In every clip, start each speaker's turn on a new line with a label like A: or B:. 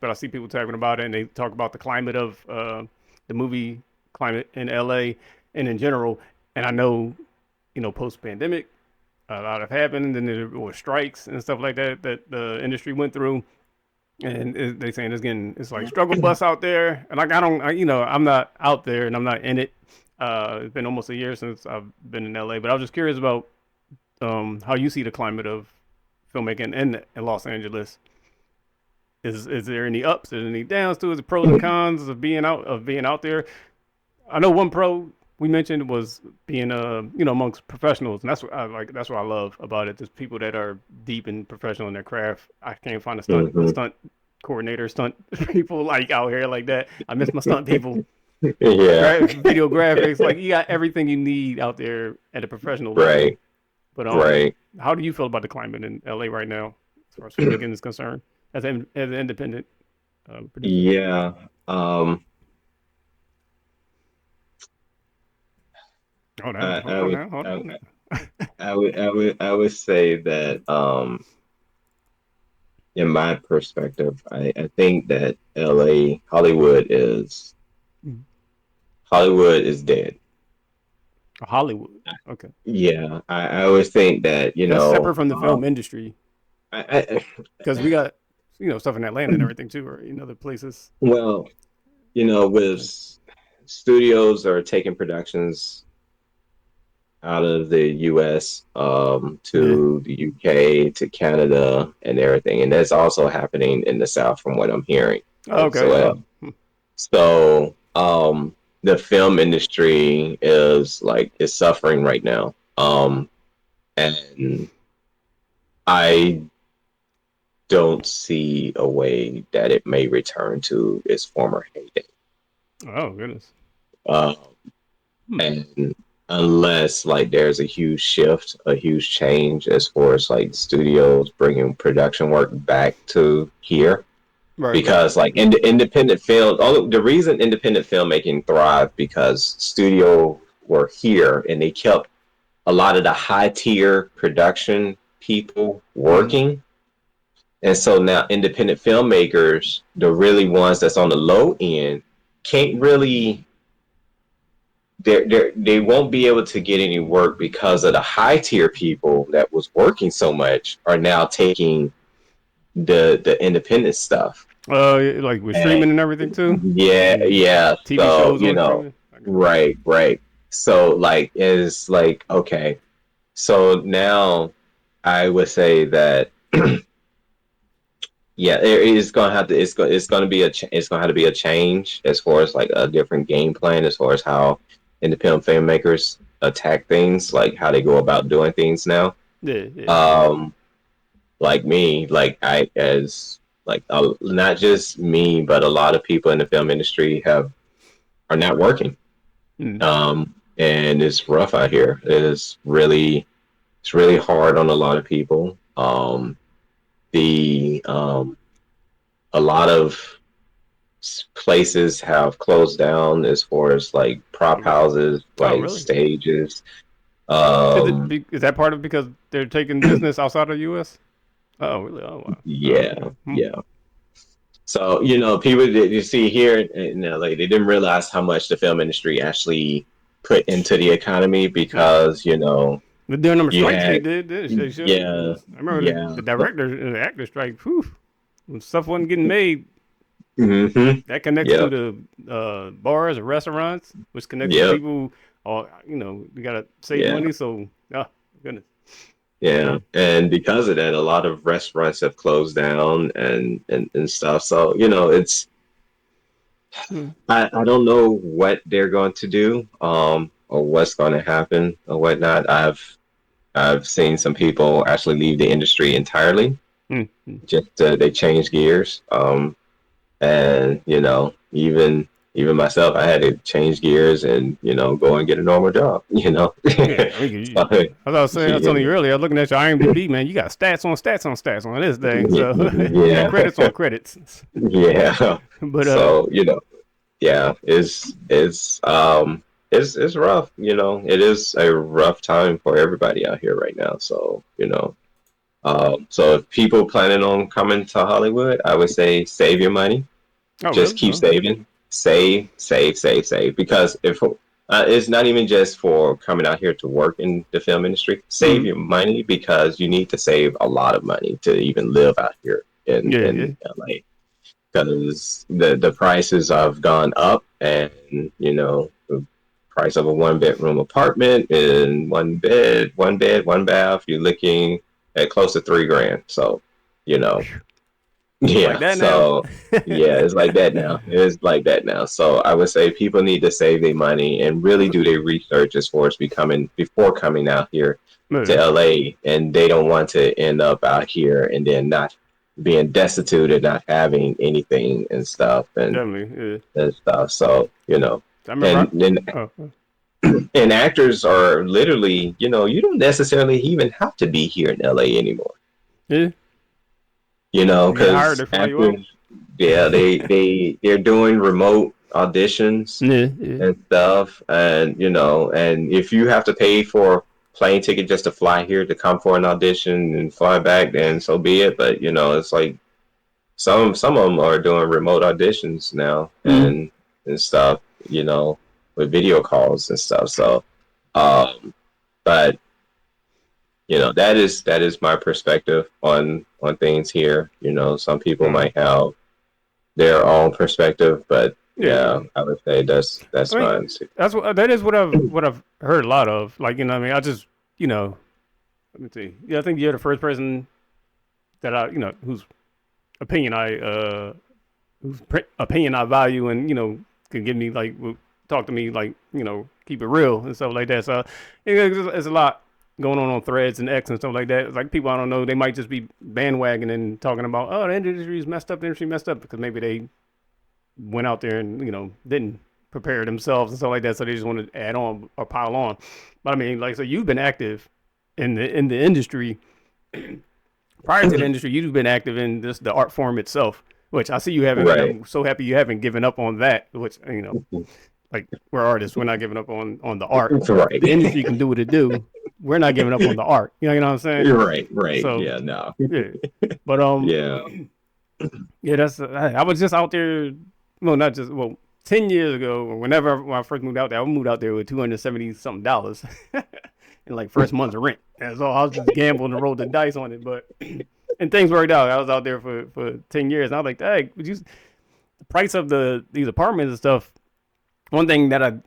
A: but I see people talking about it, and they talk about the climate of the movie climate in LA and in general. And I know, post pandemic, a lot have happened, and there were strikes and stuff like that that the industry went through. And they saying it's like struggle bus out there, and like I'm not out there and I'm not in it. It's been almost a year since I've been in LA, but I was just curious about how you see the climate of filmmaking in Los Angeles. Is there any ups and any downs to it? The pros and cons of being out there. I know one pro we mentioned was being amongst professionals, and that's what I like. That's what I love about it. There's people that are deep and professional in their craft. I can't find a stunt coordinator, stunt people like out here like that. I miss my stunt people.
B: Yeah.
A: Video graphics, like you got everything you need out there at a professional level.
B: Right.
A: But
B: Right.
A: how do you feel about the climate in LA right now, as far as filmmaking is concerned, as an independent producer?
B: Yeah.
A: Hold on,
B: I,
A: hold
B: I
A: on
B: would
A: now, hold
B: I,
A: on now.
B: I would say that in my perspective, I think that LA Hollywood is dead.
A: Hollywood, okay,
B: Yeah, I always think that,
A: that's separate from the film industry
B: I
A: because we got stuff in Atlanta and everything too, or in other places.
B: well, with studios are taking productions out of the US
A: Yeah.
B: to the UK to Canada and everything. And that's also happening in the South from what I'm hearing
A: Oh,
B: as
A: okay.
B: well. So the film industry is suffering right now. And I don't see a way that it may return to its former heyday.
A: Oh goodness.
B: Um, and unless like there's a huge shift, a huge change as far as like studios bringing production work back to here,
A: Right, right.
B: because like independent film, all the reason independent filmmaking thrived because studio were here and they kept a lot of the high tier production people
A: Mm.
B: working. And so now independent filmmakers, the really ones that's on the low end, can't really they won't be able to get any work because of the high tier people that was working so much are now taking the independent stuff.
A: Like with
B: And
A: streaming and everything too,
B: yeah,
A: and
B: yeah.
A: TV
B: So,
A: shows on streaming. I got you.
B: right, right. So like is like okay. So now I would say that yeah, it is gonna have to. It's gonna be it's gonna have to be a change as far as like a different game plan as far as how independent filmmakers attack things, like how they go about doing things now.
A: Yeah, yeah.
B: Um, like me, like I as like not just me, but a lot of people in the film industry are not working.
A: Mm.
B: And it's rough out here. It's really hard on a lot of people. The A lot of places have closed down as far as like prop houses,
A: Oh,
B: like
A: really?
B: stages.
A: Is that part of because they're taking business outside of the U.S.? Oh, really? Oh, wow. Oh,
B: Yeah,
A: okay.
B: yeah. So people that you see here in LA, they didn't realize how much the film industry actually put into the economy because
A: But during them
B: you
A: strikes they
B: had
A: did, they should.
B: yeah,
A: I remember
B: yeah.
A: the director, the actor strike. Whew, when stuff wasn't getting made,
B: Mm-hmm.
A: that connects to
B: Yep.
A: the bars or restaurants, which connects to
B: Yep.
A: people. Or you gotta save
B: Yeah.
A: money. So, oh goodness.
B: Yeah, and because of that, a lot of restaurants have closed down and stuff. So
A: Hmm.
B: I don't know what they're going to do, or what's going to happen or whatnot. I've seen some people actually leave the industry entirely.
A: Hmm. Hmm.
B: Just they change gears, and even myself, I had to change gears and go and get a normal job.
A: Yeah, I mean,
B: So,
A: as I was saying, I was telling you
B: yeah,
A: earlier, I was looking at your IMDb, man. You got stats on stats on stats on this thing, so and
B: yeah,
A: credits on credits.
B: yeah.
A: But
B: So yeah, it's rough. It is a rough time for everybody out here right now. So So if people planning on coming to Hollywood, I would say save your money.
A: Oh,
B: Just
A: really?
B: keep
A: Oh.
B: saving, save. Because if it's not even just for coming out here to work in the film industry, save
A: Mm.
B: your money because you need to save a lot of money to even live out here
A: Yeah, yeah.
B: in LA. Because the prices have gone up, and the price of a 1 bedroom apartment and one bath, you're looking at close to 3 grand. So, you know,
A: It's like
B: yeah.
A: that now.
B: So, yeah, it's like that now. It's like that now. So, I would say people need to save their money and really do their research as far as becoming before coming out here to
A: Yeah,
B: LA, and they don't want to end up out here and then not being destitute and not having anything and stuff
A: definitely. Yeah.
B: and stuff. So,
A: I remember.
B: and and
A: Oh,
B: and actors are literally, you don't necessarily even have to be here in LA anymore.
A: yeah. You get hired,
B: Because
A: they fly you out.
B: actors, yeah, they're doing remote auditions
A: Yeah, yeah.
B: and stuff, and if you have to pay for plane ticket just to fly here to come for an audition and fly back, then so be it. But it's like some of them are doing remote auditions now
A: Mm.
B: and stuff, with video calls and stuff. So, but that is my perspective on things here. Some people
A: Uh,
B: might have their own perspective, but
A: yeah,
B: yeah,
A: yeah.
B: I would say that's
A: I mean,
B: mine.
A: that is what I've heard a lot of. Like, I mean, I just, you know, let me see. Yeah, I think you're the first person that whose opinion opinion I value, and can give me like talk to me like keep it real and stuff like that. So it's a lot going on threads and X and stuff like that. It's like people I don't know, they might just be bandwagoning and talking about, oh, the industry's messed up, the industry messed up, because maybe they went out there and didn't prepare themselves and stuff like that, so they just want to add on or pile on. But I mean, like, so you've been active in the industry prior to the industry. You've been active in the art form itself, which I see you haven't, and
B: Right,
A: I'm so happy you haven't given up on that. Which like, we're artists, we're not giving up on the art. If the
B: right,
A: industry can do what it do, we're not giving up on the art. You know what I'm saying?
B: right.
A: So
B: Yeah, no,
A: yeah, but
B: yeah,
A: yeah, that's I was just out there. Well, not just, well, 10 years ago, or when I first moved out there, I moved out there with $270 something in like first month's rent. And so I was just gambling and rolled the dice on it, but and things worked out. I was out there for 10 years, and I was like, hey, the price of these apartments and stuff. One thing that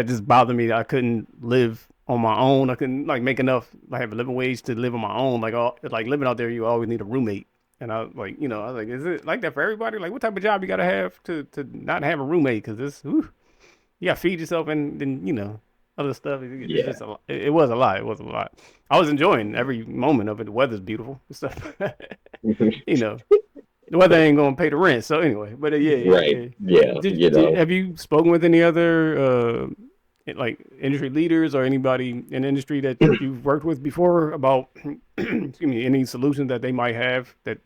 A: just bothered me, that I couldn't live on my own. I couldn't like make enough, like have a living wage to live on my own. Like living out there, you always need a roommate. And I was like, I was like, is it like that for everybody? Like, what type of job you gotta have to not have a roommate? Because you gotta feed yourself, and then other stuff. It's
B: yeah.
A: just a lot. It was a lot. It was a lot. I was enjoying every moment of it. The weather's beautiful and stuff. you know, the weather ain't gonna pay the rent. So anyway, but yeah, yeah,
B: Right,
A: yeah.
B: yeah.
A: Have you spoken with any other like industry leaders or anybody in the industry that you've worked with before about excuse me, any solutions that they might have that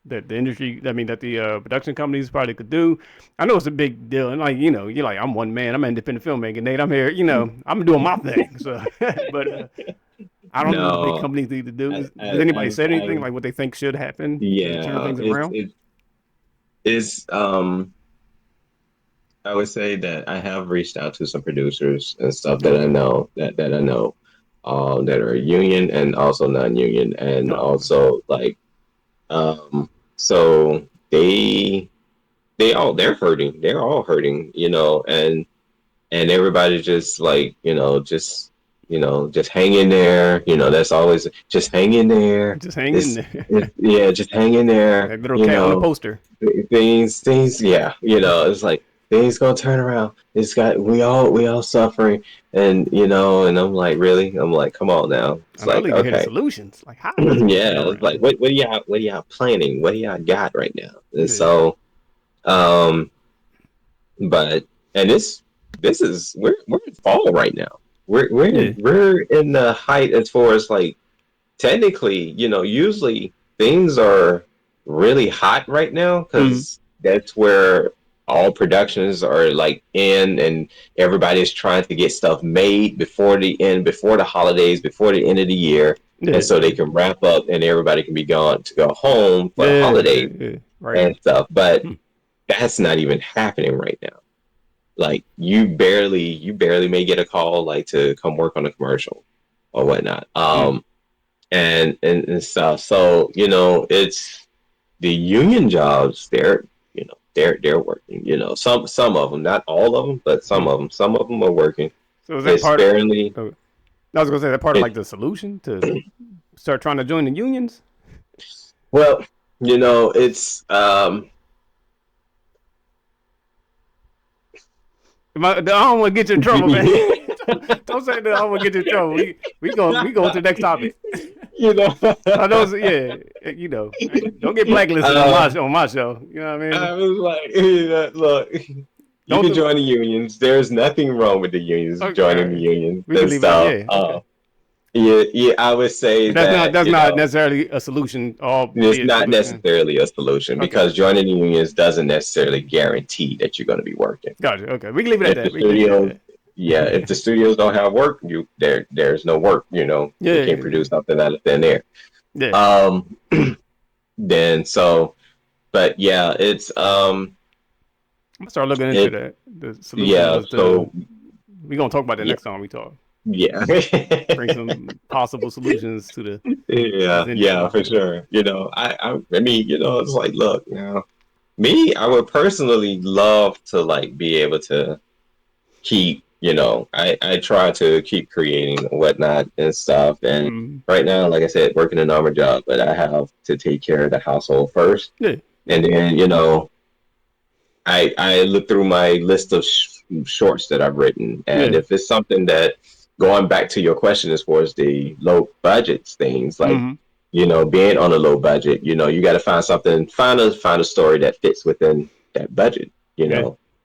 A: the industry, I mean, that the production companies probably could do? I know it's a big deal, and like you're like, I'm one man, I'm an independent filmmaker, Nate. I'm here, I'm doing my thing. So, but I don't know what the big
B: No,
A: companies need to do. Has anybody
B: as
A: said anything
B: as
A: like what they think should happen to turn
B: yeah,
A: things around?
B: it's I would say that I have reached out to some producers and stuff that I
A: Okay.
B: know that I know that are union and also non-union, and
A: Oh, okay.
B: also like so they're hurting, they're all hurting, and everybody's just like, just hang in there. That's always just hang in there.
A: Just hang in
B: This,
A: there.
B: yeah, just hang in there.
A: That little cat on the poster.
B: Things, yeah. It's like things gonna turn around. We all suffering, and I'm like, really? I'm like, come on now. It's
A: And I
B: like,
A: need to hear the
B: okay,
A: solutions. Like, how is it gonna turn
B: yeah. It's like,
A: around?
B: what are y'all planning? What do y'all got right now? And
A: Yeah.
B: so, um, but and this is we're in fall right now.
A: Yeah.
B: We're in the height as far as like technically, usually things are really hot right now
A: Mm.
B: because that's where all productions are like in, and everybody's trying to get stuff made before the holidays, before the end of the year.
A: Yeah.
B: and so they can wrap up and everybody can be gone to go home for the holidays
A: Yeah. Right.
B: and stuff. But
A: Hmm.
B: that's not even happening right now. Like you barely may get a call like to come work on a commercial or whatnot.
A: Hmm.
B: And stuff. So, it's the union jobs, they're working, some of them, not all of them, but
A: Hmm.
B: some of them are working.
A: So is that
B: It's
A: part of?
B: fairly,
A: I was gonna say that part of
B: it,
A: like the solution to start trying to join the unions.
B: well, it's,
A: I don't want to get you in trouble, man. Don't say that. I don't want to get you in trouble. We go to the next topic.
B: you know,
A: I know, yeah, don't get blacklisted on my show. You know what I mean?
B: I was like, look, you
A: Don't
B: can
A: do.
B: join the unions. There's nothing wrong with the unions joining the
A: Okay,
B: unions
A: we can
B: and
A: leave it at
B: stuff.
A: yeah. Okay,
B: Yeah, yeah, I would say
A: but that's not
B: that,
A: that's not necessarily a solution. All be
B: it's
A: a
B: not
A: solution.
B: necessarily a solution
A: Okay,
B: because joining the unions doesn't necessarily guarantee that you're going to be working.
A: gotcha. Okay, we can leave it at
B: If the
A: that. We can leave it at
B: studios,
A: that.
B: yeah, if the studios don't have work, there's no work. You can't
A: Yeah,
B: produce something out of thin air.
A: yeah.
B: Um, then so, but yeah,
A: I'm gonna start looking into
B: it
A: that. The solution
B: yeah.
A: was the.
B: So
A: We gonna talk about that
B: yeah,
A: next time we talk.
B: yeah.
A: Bring some possible solutions to this
B: Yeah, yeah,
A: industry.
B: for sure. I mean, it's like, look, me, I would personally love to like be able to keep, I try to keep creating and whatnot and stuff. And
A: Mm.
B: right now, like I said, working a normal job, but I have to take care of the household first.
A: Yeah, yeah,
B: And then, I look through my list of shorts that I've written, and
A: yeah.
B: if it's something that, going back to your question as far as the low budgets things, like,
A: Mm-hmm.
B: being on a low budget, you got to find something, find a story that fits within that budget. You
A: Yeah.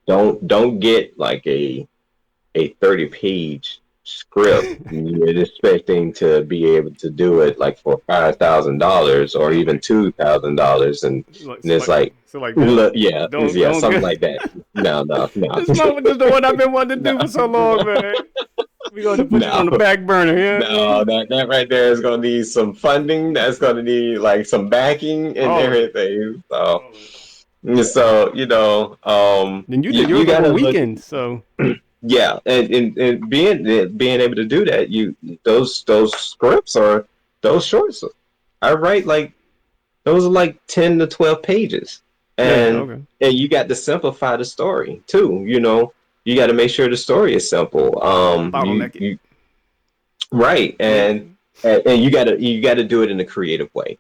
B: know, don't get like a 30-page script. You're expecting to be able to do it like for $5,000 or even
A: Like,
B: $2,000,
A: like,
B: and
A: so
B: it's
A: like,
B: like,
A: so like this.
B: look, yeah,
A: Don't
B: something
A: get
B: like that. No, no, no,
A: this is the one I've been wanting to
B: no,
A: do for so long, man. We going to put this on
B: no,
A: the back burner, yeah.
B: no. That right there is gonna need some funding. That's gonna need like some backing and
A: All of it.
B: everything. So,
A: All of it. Then you did
B: you
A: yours over a
B: gotta look.
A: weekend, so
B: Yeah, and being able to do that, those scripts are those shorts. I write like those are like 10 to 12 pages,
A: yeah,
B: and
A: okay.
B: you got to simplify the story too. You got to make sure the story is simple.
A: Bottleneck it.
B: Right,
A: Yeah.
B: and you got to do it in a creative way.